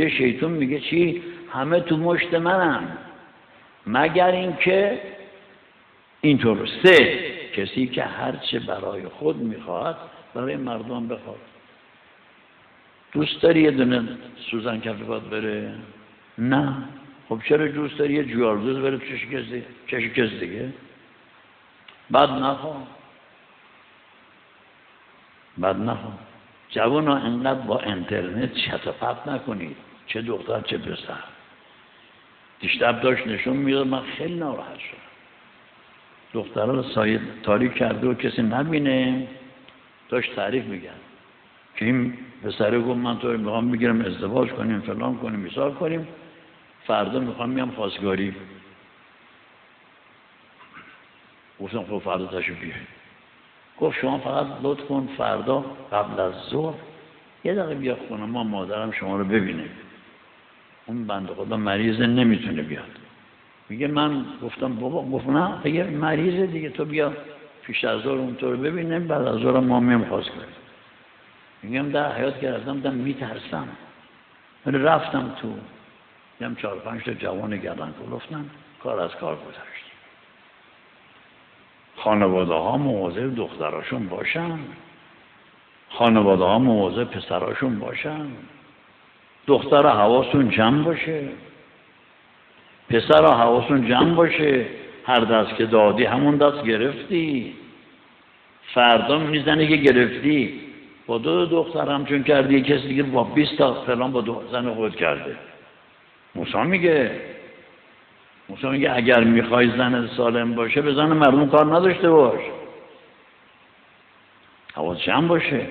اینجا شیطان میگه چی؟ همه تو مشت منم، مگر اینکه اینطور سه، کسی که هرچه برای خود میخواد برای مردم بخواد. دوست داری یه دونه سوزن کف پات بره؟ نه. خب چرا دوست داری یه جواردوز بره تو چش کس دیگه؟ بد نخواه، بد نخواه. جوانا انقدر با اینترنت چت و پرت نکنید، چه دختر چه پسر. دیشب داشت نشون میداد، من خیلی ناراحت شدم. دخترها رو سایه تاریک کرده و کسی نبینه، داشت تعریف میگن که این پسره گفت من تو رو میخوام بگیرم ازدواج کنیم فلان کنیم ایثار کنیم، فردا میخوام میام خواستگاری. گفتم خب فردا تشریف بیارید. گفت شما فقط لطف کن فردا قبل از ظهر یه دقیقه بیا خونه ما، مادرم شما رو ببینه. اون بنده خدا مریضه نمیتونه بیاد. میگه من گفتم بابا، گفت نه اگه مریضه دیگه تو بیا پیش از ظهر اون تو رو ببینه، بعد از ظهر ما میام خواستگاری. میگم در حیات گرفتم دیدم میترسم، ولی رفتم تو، دیدم 4-5 تا جوان گردن کلفتن، کار از کار گذشت. خانواده ها مواظب دختراشون باشن، خانواده ها مواظب پسراشون باشن. دختر حواسون جمع باشه، پسر حواسون جمع باشه. هر دست که دادی همون دست گرفتی، فردا میزنه که گرفتی. با دو دختر همچون کردی، کسی دیگه با 20 تا فلان با دو زن خود کرده. موسی میگه اگر میخوای زن سالم باشه به زن مردم کار نداشته باش، حواس جمع باشه.